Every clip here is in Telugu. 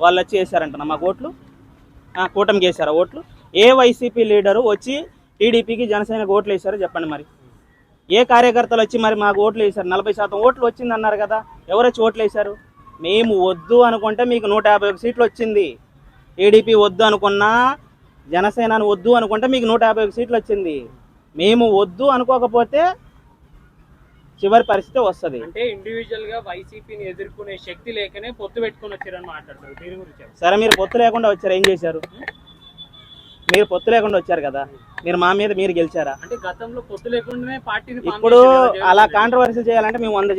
వాళ్ళు వచ్చి వేసారంట మాకు ఓట్లు. కూటమికి వేసారా ఓట్లు? ఏ వైసీపీ లీడరు వచ్చి టీడీపీకి జనసేనకు ఓట్లు వేశారో చెప్పండి మరి. ఏ కార్యకర్తలు వచ్చి మరి మాకు ఓట్లు వేశారు? 40% ఓట్లు వచ్చింది అన్నారు కదా, ఎవరు వచ్చి ఓట్లు వేశారు? మేము వద్దు అనుకుంటే మీకు 151 సీట్లు వచ్చింది. టీడీపీ వద్దు అనుకున్నా, జనసేనను వద్దు అనుకుంటే మీకు 151 సీట్లు వచ్చింది. మేము వద్దు అనుకోకపోతే చివరి పరిస్థితి వస్తుంది. అంటే ఇండివిజువల్ గా వైసీపీని ఎదుర్కొనే శక్తి లేకనే పొత్తు పెట్టుకొని వచ్చారని మాట్లాడతారు. దీని గురించి సరే, మీరు పొత్తు లేకుండా వచ్చారు, ఏం చేశారు? మీరు పొత్తు లేకుండా వచ్చారు కదా, మీరు మా మీద మీరు గెలిచారా? అంటే గతంలో పొత్తు లేకుండానే పార్టీని ఇప్పుడు అలా కాంట్రవర్సీ చేయాలంటే మేము 100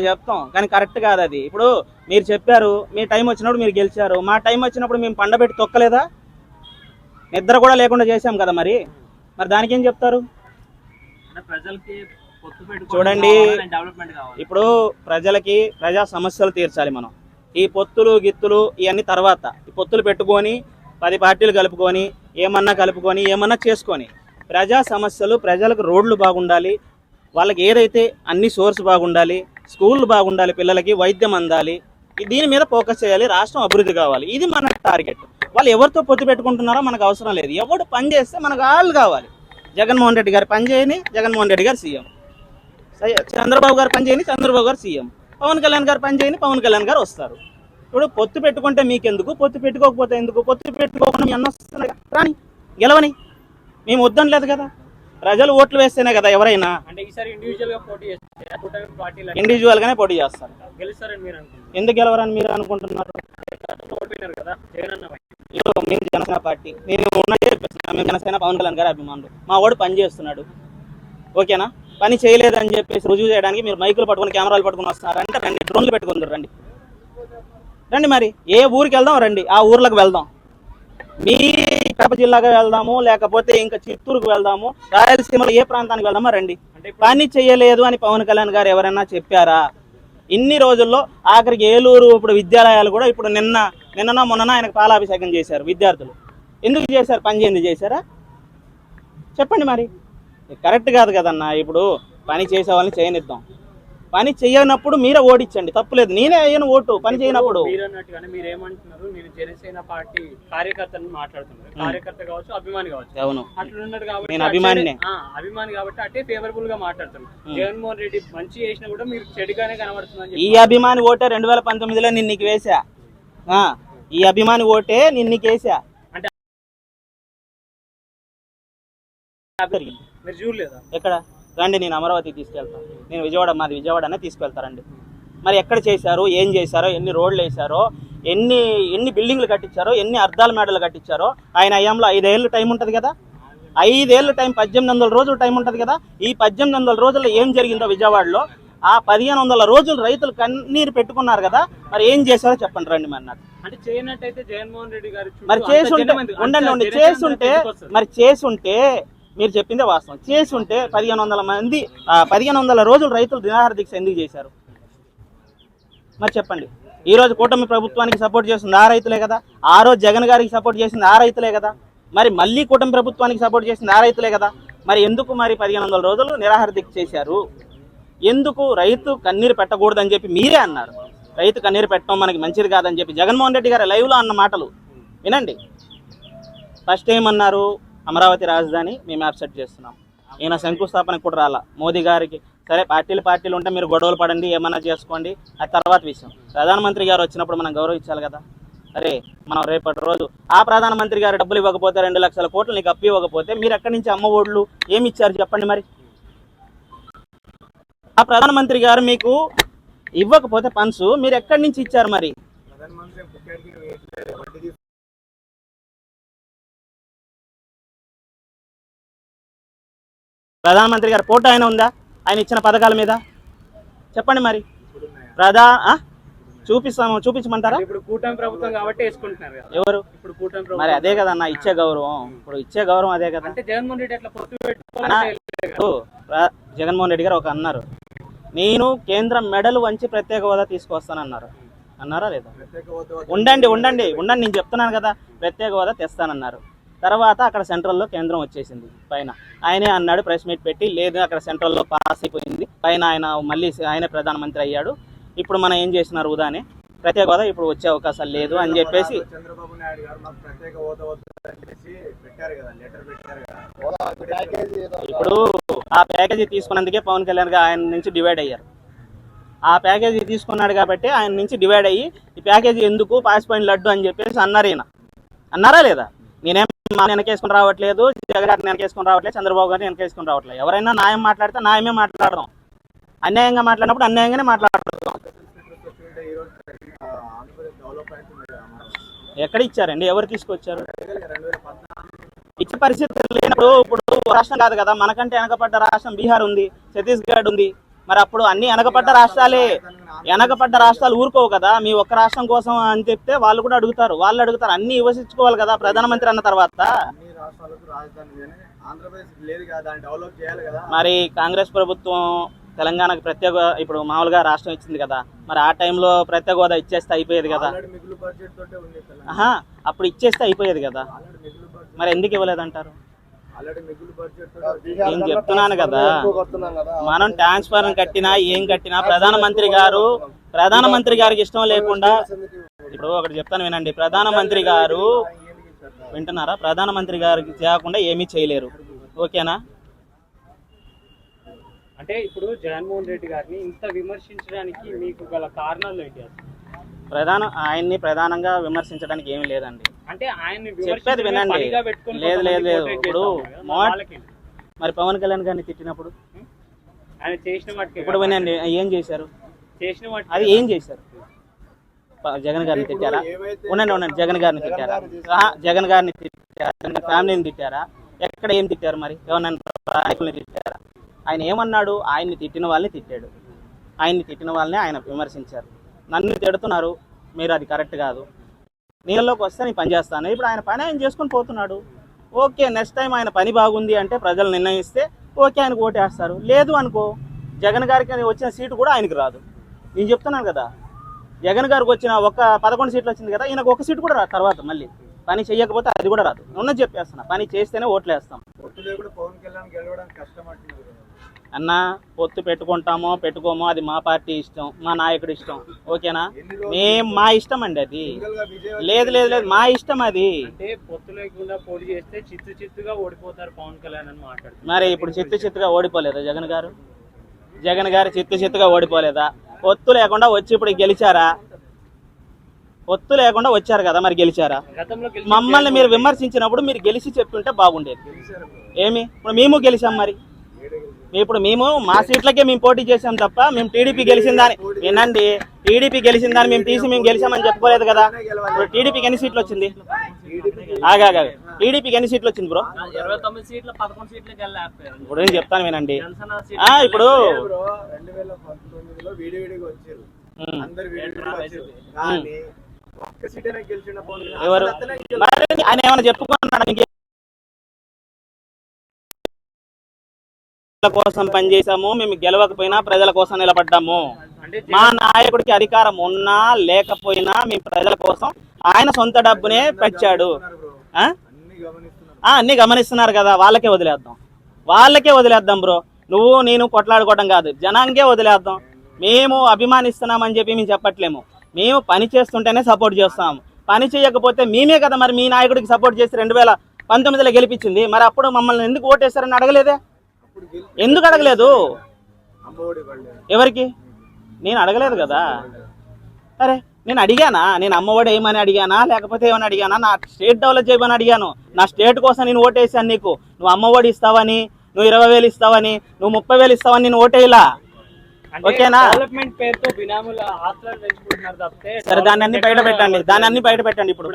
చెప్తాం కానీ కరెక్ట్ కాదు అది. ఇప్పుడు మీరు చెప్పారు, మీ టైం వచ్చినప్పుడు మీరు గెలిచారు, మా టైం వచ్చినప్పుడు మేము పండబెట్టి తొక్కలేదా? నిద్ర కూడా లేకుండా చేశాం కదా, మరి దానికి ఏం చెప్తారు? చూడండి, ఇప్పుడు ప్రజలకి ప్రజా సమస్యలు తీర్చాలి మనం. ఈ పొత్తులు గిత్తులు ఇవన్నీ తర్వాత, ఈ పొత్తులు పెట్టుకొని 10 పార్టీలు కలుపుకొని ఏమన్నా చేసుకొని ప్రజా సమస్యలు, ప్రజలకు రోడ్లు బాగుండాలి, వాళ్ళకి ఏదైతే అన్ని సోర్స్ బాగుండాలి, స్కూళ్ళు బాగుండాలి, పిల్లలకి వైద్యం అందాలి, దీని మీద ఫోకస్ చేయాలి, రాష్ట్రం అభివృద్ధి కావాలి. ఇది మన టార్గెట్. వాళ్ళు ఎవరితో పొత్తు పెట్టుకుంటున్నారో మనకు అవసరం లేదు. ఎవడు పని చేస్తే మనకు వాళ్ళు కావాలి. జగన్మోహన్ రెడ్డి గారు పని చేయని, జగన్మోహన్ రెడ్డి గారు సీఎం. చంద్రబాబు గారు పని చేయని, చంద్రబాబు గారు సీఎం. పవన్ కళ్యాణ్ గారు పని చేయని, పవన్ కళ్యాణ్ గారు వస్తారు. ఇప్పుడు పొత్తు పెట్టుకుంటే మీకెందుకు? పొత్తు పెట్టుకోకపోతే ఎందుకు? పొత్తు పెట్టుకోకుండా మీ అన్న వస్తున్నాయి రాని, గెలవని. మేము వద్దని లేదు కదా, ప్రజలు ఓట్లు వేస్తేనే కదా ఎవరైనా. అంటే ఈసారి ఇండివిజువల్ గానే పోటీ చేస్తారు. గెలుస్తారని మీరు అనుకుంటున్నారు? ఎందుకు గెలవరని మీరు అనుకుంటున్నారు? మేము జనసేన పార్టీ, మేము జనసేన పవన్ కళ్యాణ్ గారు అభిమానులు. మా వాడు పని చేస్తున్నాడు, ఓకేనా? పని చేయలేదని చెప్పేసి రుజువు చేయడానికి మీరు మైకులు పట్టుకుని, కెమెరాలు పట్టుకుని వస్తున్నారంటే రండి, డ్రోన్లు పెట్టుకుందరు రండి. మరి ఏ ఊరికి వెళ్దాం రండి, ఆ ఊర్లకు వెళ్దాం. మీ కడప జిల్లాగా వెళ్దాము, లేకపోతే ఇంకా చిత్తూరుకు వెళ్దాము, రాయలసీమలో ఏ ప్రాంతానికి వెళ్దామో రండి. పని చేయలేదు అని పవన్ కళ్యాణ్ గారు ఎవరైనా చెప్పారా? ఇన్ని రోజుల్లో ఆఖరికి ఏలూరు ఇప్పుడు విద్యాలయాలు కూడా ఇప్పుడు నిన్న మొన్న ఆయనకు పాలాభిషేకం చేశారు విద్యార్థులు. ఎందుకు చేశారు? పని చేయండి చేశారా? చెప్పండి మరి. కరెక్ట్ కాదు కదన్నా. ఇప్పుడు పని చేసే వాళ్ళని చేయనిద్దాం, పని చేయనప్పుడు మీరే ఓడించండి, తప్పులేదు. నేనే అయ్యాను ఓటు పని చేయనప్పుడు. మీరేమంటున్నారు? నేను జనసేన పార్టీ కార్యకర్తను మాట్లాడుతున్నారు, కార్యకర్త కావచ్చు, అభిమాని కావచ్చు. అవును, అట్లున్నాడు కాబట్టి నేను అభిమాని కాబట్టి అట్టే ఫేవరబుల్ గా మాట్లాడుతున్నాను. జగన్మోహన్ రెడ్డి మంచి చేసినా కూడా మీరు చెడుగానే కనబడుతుంది. ఈ అభిమాని ఓటే 2019లో నేను నీకు వేసా. ఈ అభిమాని ఓటే నేను నీకు వేసా. అంటే మీరు చూడలేదా? ఎక్కడ? రండి, నేను అమరావతి తీసుకెళ్తాను. నేను మాది విజయవాడనే తీసుకెళ్తారండి. మరి ఎక్కడ చేశారు, ఏం చేశారో, ఎన్ని రోడ్లు వేశారో, ఎన్ని బిల్డింగ్లు కట్టించారో, ఎన్ని అర్ధాల మేడలు కట్టించారో. ఆయన అయ్యాంలో 5 ఏళ్ళు టైం ఉంటుంది కదా, 5 ఏళ్ళు టైం, 1800 రోజులు టైం ఉంటుంది కదా. ఈ 1800 రోజుల్లో ఏం జరిగిందో విజయవాడలో, ఆ 1500 రోజులు రైతులు కన్నీరు పెట్టుకున్నారు కదా. మరి ఏం చేశారో చెప్పండి రండి. మరి నాకు అంటే చేయనట్టయితే జగన్మోహన్ రెడ్డి గారు మరి చేసుంటే మీరు చెప్పిందే వాస్తవం. చేసుంటే 1500 రోజులు రైతులు నిరాహార దీక్ష ఎందుకు చేశారు? మరి చెప్పండి. ఈరోజు కూటమి ప్రభుత్వానికి సపోర్ట్ చేస్తుంది ఆ రైతులే కదా, ఆ రోజు జగన్ గారికి సపోర్ట్ చేసింది ఆ రైతులే కదా, మరి మళ్ళీ కూటమి ప్రభుత్వానికి సపోర్ట్ చేసింది ఆ రైతులే కదా. మరి ఎందుకు మరి 1500 రోజులు నిరాహార దీక్ష చేశారు? ఎందుకు? రైతు కన్నీరు పెట్టకూడదని చెప్పి మీరే అన్నారు. రైతు కన్నీరు పెట్టడం మనకి మంచిది కాదని చెప్పి జగన్మోహన్ రెడ్డి గారు లైవ్లో అన్న మాటలు వినండి. ఫస్ట్ ఏమన్నారు? అమరావతి రాజధాని మేము యాక్సెప్ట్ చేస్తున్నాం. ఈయన శంకుస్థాపనకు కూడా రాలా. మోదీ గారికి సరే పార్టీలు ఉంటే మీరు గొడవలు పడండి, ఏమన్నా చేసుకోండి, అది తర్వాత విషయం. ప్రధానమంత్రి గారు వచ్చినప్పుడు మనం గౌరవించాలి కదా. అరే మనం రేపటి రోజు ఆ ప్రధానమంత్రి గారు డబ్బులు ఇవ్వకపోతే 2 లక్షల కోట్లు నీకు అప్పు ఇవ్వకపోతే మీరు ఎక్కడి నుంచి అమ్మ ఓడ్లు ఏమి ఇచ్చారు చెప్పండి. మరి ఆ ప్రధానమంత్రి గారు మీకు ఇవ్వకపోతే ఫండ్స్ మీరు ఎక్కడి నుంచి ఇచ్చారు? మరి ప్రధానమంత్రి గారు ఫోటో అయినా ఉందా ఆయన ఇచ్చిన పథకాల మీద? చెప్పండి. మరి చూపించమంటారా? ఇప్పుడు కూటమి ప్రభుత్వం కాబట్టి వేసుకుంటున్నారు కదా. ఎవరు? ఇప్పుడు కూటమి ప్రభుత్వం. మరి అదే కదన్నా ఇచ్చే గౌరవం. ఇప్పుడు ఇచ్చే గౌరవం అదే కదా. అంటే జగన్మోహన్ రెడ్డి అట్లా పొత్తు జగన్మోహన్ రెడ్డి గారు అన్నారు, నేను కేంద్రం మెడలు వంచి ప్రత్యేక హోదా తీసుకొస్తానన్నారు. అన్నారా లేదా? ఉండండి నేను చెప్తున్నాను కదా, ప్రత్యేక హోదా తెస్తానన్నారు. తర్వాత అక్కడ సెంట్రల్లో కేంద్రం వచ్చేసింది పైన. ఆయనే అన్నాడు ప్రెస్ మీట్ పెట్టి, లేదు అక్కడ సెంట్రల్లో పాస్ అయిపోయింది, పైన ఆయన మళ్ళీ ఆయనే ప్రధానమంత్రి అయ్యాడు. ఇప్పుడు మనం ఏం చేసినారు? ఉదానే ప్రత్యేక హోదా ఇప్పుడు వచ్చే అవకాశాలు లేదు అని చెప్పేసి చంద్రబాబు నాయుడు గారు మాకు ప్రత్యేక హోదా వద్దని పెట్టారు కదా, లెటర్ పెట్టారు కదా. ఇప్పుడు ఆ ప్యాకేజీ తీసుకున్నందుకే పవన్ కళ్యాణ్ గారు ఆయన నుంచి డివైడ్ అయ్యారు. ఆ ప్యాకేజీ తీసుకున్నాడు కాబట్టి ఆయన నుంచి డివైడ్ అయ్యి ఈ ప్యాకేజీ ఎందుకు పాసిపోయిన లడ్డు అని చెప్పేసి అన్నారు. ఈయన అన్నారా లేదా? నేనేం వెనకేసుకుని రావట్లేదు, జగన్ గారిని వెనకేసుకుని రావట్లేదు, చంద్రబాబు గారిని వెనకేసుకుని రావట్లేదు. ఎవరైనా న్యాయం మాట్లాడితే న్యాయమే మాట్లాడదాం, అన్యాయంగా మాట్లాడినప్పుడు అన్యాయంగానే మాట్లాడదాం. ఎక్కడ ఇచ్చారండి? ఎవరు తీసుకొచ్చారు? ఇచ్చే పరిస్థితి లేనప్పుడు ఇప్పుడు రాష్ట్రం కాదు కదా, మనకంటే వెనకపడ్డ రాష్ట్రం బీహార్ ఉంది, ఛత్తీస్గఢ్ ఉంది. మరి అప్పుడు అన్ని వెనకపడ్డ రాష్ట్రాలే, వెనకపడ్డ రాష్ట్రాలు ఊరుకోవు కదా. మీ ఒక్క రాష్ట్రం కోసం అని చెప్తే వాళ్ళు కూడా అడుగుతారు, అన్ని విభజించుకోవాలి కదా ప్రధానమంత్రి అన్న తర్వాత. మరి కాంగ్రెస్ ప్రభుత్వం తెలంగాణకు ప్రత్యేక ఇప్పుడు మామూలుగా రాష్ట్రం ఇచ్చింది కదా, మరి ఆ టైంలో ప్రత్యేక హోదా ఇచ్చేస్తే అయిపోయేది కదా. అప్పుడు ఇచ్చేస్తే అయిపోయేది కదా, మరి ఎందుకు ఇవ్వలేదంటారు? నేను చెప్తున్నాను కదా, మనం ట్రాన్స్ఫర్ కట్టినా ఏం కట్టినా ప్రధానమంత్రి గారికి ఇష్టం లేకుండా, ఇప్పుడు ఒకటి చెప్తాను వినండి, ప్రధానమంత్రి గారు వింటున్నారా? ప్రధానమంత్రి గారికి చేయకుండా ఏమీ చేయలేరు, ఓకేనా? అంటే ఇప్పుడు జగన్మోహన్ రెడ్డి గారిని ఇంత విమర్శించడానికి మీకు గల కారణాలు ఏంటి? ఆయన్ని ప్రధానంగా విమర్శించడానికి ఏమీ లేదండి. అంటే ఆయన్ని చెప్పేది వినండి. లేదు ఇప్పుడు మరి పవన్ కళ్యాణ్ గారిని తిట్టినప్పుడు ఆయన చేసిన వాటికి ఇప్పుడు వినండి, ఏం చేశారు? చేసిన వాటికి అది ఏం చేశారు? జగన్ గారిని తిట్టారా? ఉండండి, జగన్ గారిని తిట్టారా? జగన్ గారిని తిట్టారా? ఫ్యామిలీని తిట్టారా? ఎక్కడ ఏం తిట్టారు? మరి ఎవరైనా నాయకుల్ని తిట్టారా? ఆయన ఏమన్నాడు? ఆయన్ని తిట్టిన వాళ్ళని తిట్టాడు, ఆయన్ని తిట్టిన వాళ్ళని ఆయన విమర్శించారు. నన్ను తిడుతున్నారు, మీరు అది కరెక్ట్ కాదు, నీళ్ళలోకి వస్తే నేను పని చేస్తాను. ఇప్పుడు ఆయన పని ఆయన చేసుకొని పోతున్నాడు, ఓకే. నెక్స్ట్ టైం ఆయన పని బాగుంది అంటే ప్రజలు నిర్ణయిస్తే ఓకే ఆయనకు ఓటేస్తారు. లేదు అనుకో, జగన్ గారికి వచ్చిన సీటు కూడా ఆయనకి రాదు. నేను చెప్తున్నాను కదా, జగన్ గారికి వచ్చిన 11 సీట్లు వచ్చింది కదా, ఈయనకు 1 సీటు కూడా రాదు. తర్వాత మళ్ళీ పని చేయకపోతే అది కూడా రాదు. ఉన్నది చెప్పేస్తున్నా, పని చేస్తేనే ఓట్లు వేస్తాం. అన్న పొత్తు పెట్టుకుంటామో పెట్టుకోమో అది మా పార్టీ ఇష్టం, మా నాయకుడి ఇష్టం, ఓకేనా? మా ఇష్టం అండి అది. లేదు మా ఇష్టం అది. అంటే పొత్తు లేకుండా పోటీ చేస్తే చిత్తుగా ఓడిపోతారు పవన్ కళ్యాణ్ అని మాట్లాడుతున్నారు. మరి ఇప్పుడు చిత్తుగా ఓడిపోలేదా జగన్ గారు? జగన్ గారు చిత్తుగా ఓడిపోలేదా? పొత్తు లేకుండా వచ్చి ఇప్పుడు గెలిచారా? పొత్తు లేకుండా వచ్చారు కదా, మరి గెలిచారా? మమ్మల్ని మీరు విమర్శించినప్పుడు మీరు గెలిచి చెప్తుంటే బాగుండేది. ఏమి ఇప్పుడు మేము గెలిచాం, మరి ఇప్పుడు మేము మా సీట్లకే మేము పోటీ చేసాం తప్ప మేము టీడీపీ గెలిచిందని వినండి, టీడీపీ గెలిచిందని మేము తీసి మేము గెలిచామని చెప్పుకోలేదు కదా. ఇప్పుడు టీడీపీకి ఎన్ని సీట్లు వచ్చింది? టీడీపీకి ఎన్ని సీట్లు వచ్చింది బ్రో? 29 సీట్లు 11 సీట్లకి వెళ్ళారు. ఇప్పుడు నేను చెప్తాను వినండి, ఇప్పుడు ఎవరు ఆయన ఏమైనా చెప్పుకున్నాడు? కోసం పనిచేసాము, మేము గెలవకపోయినా ప్రజల కోసం నిలబడ్డాము. మా నాయకుడికి అధికారం ఉన్నా లేకపోయినా మేము ప్రజల కోసం ఆయన సొంత డబ్బునే పెట్టాడు. అన్ని గమనిస్తున్నారు కదా, వాళ్ళకే వదిలేద్దాం బ్రో. నువ్వు నేను కొట్లాడుకోవడం కాదు, జనాంగే వదిలేద్దాం. మేము అభిమానిస్తున్నామని చెప్పి మేము చెప్పట్లేము, మేము పని చేస్తుంటేనే సపోర్ట్ చేస్తాము. పని చేయకపోతే మేమే కదా మరి మీ నాయకుడికి సపోర్ట్ చేసి 2019లో గెలిపించింది. మరి అప్పుడు మమ్మల్ని ఎందుకు ఓటేస్తారని అడగలేదే? ఎందుకు అడగలేదు? ఎవరికి? నేను అడగలేదు కదా. అరే నేను అడిగానా? నేను అమ్మఒడి ఏమని అడిగానా, లేకపోతే ఏమని అడిగానా? నా స్టేట్ డెవలప్ చేయమని అడిగాను. నా స్టేట్ కోసం నేను ఓటేసాను. నీకు నువ్వు అమ్మఒడి ఇస్తావని, నువ్వు 20,000 ఇస్తావని, నువ్వు 30,000 ఇస్తావని నేను ఓటేలా, ఓకేనా? డెవలప్మెంట్ పేరుతో బినాముల ఆస్తులను పెంచుకుంటున్నారు తప్పితే సరే దాన్ని అన్ని బయట పెట్టండి. ఇప్పుడు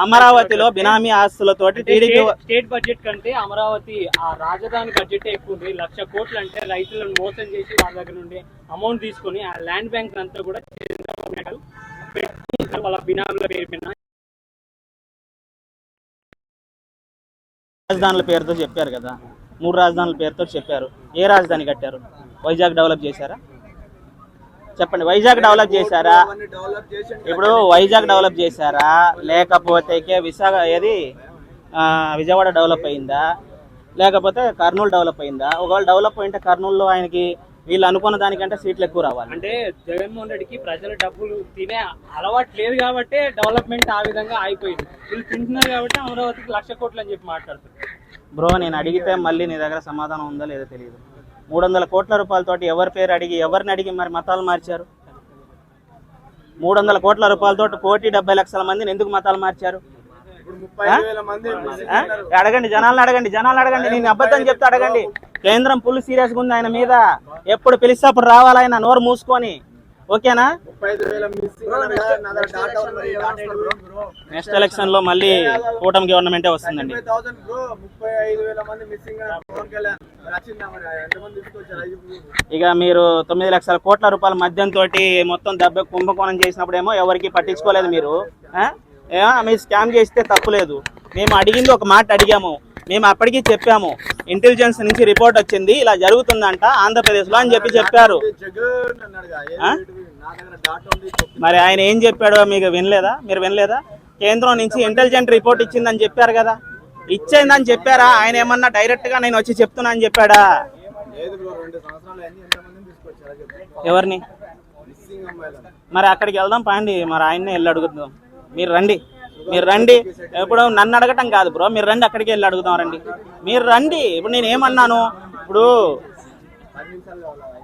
అమరావతిలో బినామీ ఆస్తులతోటి టీడీపీ స్టేట్ బడ్జెట్ కంటే అమరావతి ఆ రాజధాని బడ్జెట్ ఎక్కువ ఉంది. 1,00,000 కోట్లు అంటే రైతులను మోసం చేసి వాళ్ళ దగ్గర నుండి అమౌంట్ తీసుకుని ఆ ల్యాండ్ బ్యాంక్ అంతా కూడా వాళ్ళ బినాముల పేరు మీద రాజధానుల పేరుతో చెప్పారు కదా, 3 రాజధానుల పేరుతో చెప్పారు. ఏ రాజధాని కట్టారు? వైజాగ్ డెవలప్ చేశారా? చెప్పండి, వైజాగ్ డెవలప్ చేశారా? ఇప్పుడు వైజాగ్ డెవలప్ చేశారా, లేకపోతే విజయవాడ డెవలప్ అయిందా, లేకపోతే కర్నూలు డెవలప్ అయిందా? ఒకవేళ డెవలప్ అయింటే కర్నూలులో ఆయనకి వీళ్ళు అనుకున్న దానికంటే సీట్లు ఎక్కువ రావాలి. అంటే జగన్మోహన్ రెడ్డికి ప్రజల డబ్బులు తినే అలవాటు లేదు కాబట్టి డెవలప్మెంట్ ఆ విధంగా అయిపోయింది. వీళ్ళు తింటున్నారు కాబట్టి అమరావతికి 1,00,000 కోట్లు అని చెప్పి మాట్లాడుతున్నారు. బ్రో నేను అడిగితే మళ్ళీ నీ దగ్గర సమాధానం ఉందో లేదో తెలియదు. 300 కోట్ల రూపాయలతోటి ఎవరి పేరు అడిగి ఎవరిని అడిగి మరి మతాలు మార్చారు? 300 కోట్ల రూపాయలతో 1,70,00,000 మందిని ఎందుకు మతాలు మార్చారు? ఇప్పుడు 35,000 మంది అడగండి, జనాలను అడగండి. నేను అబద్ధం చెప్తే అడగండి. కేంద్రం ఫుల్ సీరియస్గా ఉంది ఆయన మీద. ఎప్పుడు పిలిస్తే అప్పుడు రావాలి ఆయన, నోరు మూసుకొని. ఓకేనా? 35,000 మిస్సింగ్ అన్నారు కదా, నా దగ్గర డాటా ఉంది, మరి డాటా ఏంటి బ్రో? నెక్స్ట్ ఎలక్షన్ లో మళ్ళీ కూటమి గవర్నమెంటే వస్తుందండి. 35,000 బ్రో, 35,000 మంది మిస్సింగ్ అన్నారు పవన్ కళ్యాణ్. మరి వచ్చిందా మరి? ఎంతమంది తీసుకొచ్చారు? ఇక మీరు 9 లక్షల కోట్ల రూపాయల మద్యంతో మొత్తం దెబ్బ కుంభకోణం చేసినప్పుడేమో ఎవరికి పట్టించుకోలేదు మీరు. మీరు స్కామ్ చేస్తే తప్పులేదు. మేము అడిగింది ఒక మాట అడిగాము, మేము అప్పటికి చెప్పాము. ఇంటెలిజెన్స్ నుంచి రిపోర్ట్ వచ్చింది, ఇలా జరుగుతుందంట ఆంధ్రప్రదేశ్లో అని చెప్పారు. జగన్ అన్నాడుగా, నా దగ్గర డాటా ఉంది. మరి ఆయన ఏం చెప్పాడో మీరు వినలేదా? కేంద్రం నుంచి ఇంటెలిజెంట్ రిపోర్ట్ ఇచ్చిందని చెప్పారు కదా, ఇచ్చిందని చెప్పారా? ఆయన ఏమన్నా డైరెక్ట్ గా నేను వచ్చి చెప్తున్నా అని చెప్పాడా? లేదు బ్రో, 2 సంవత్సరాలు ఎంతమందిని తీసుకొచ్చారా చెప్పు. ఎవరిని? మిస్సింగ్ అమ్మాయిలను. మరి అక్కడికి వెళ్దాం పాండి, మరి ఆయన్నే వెళ్ళి అడుగుదాం. మీరు రండి. ఇప్పుడు నన్ను అడగటం కాదు బ్రో, మీరు రండి, అక్కడికి వెళ్ళి అడుగుదాం. రండి, మీరు రండి. ఇప్పుడు నేను ఏమన్నాను? ఇప్పుడు 10 నిమిషాలు కావాలా?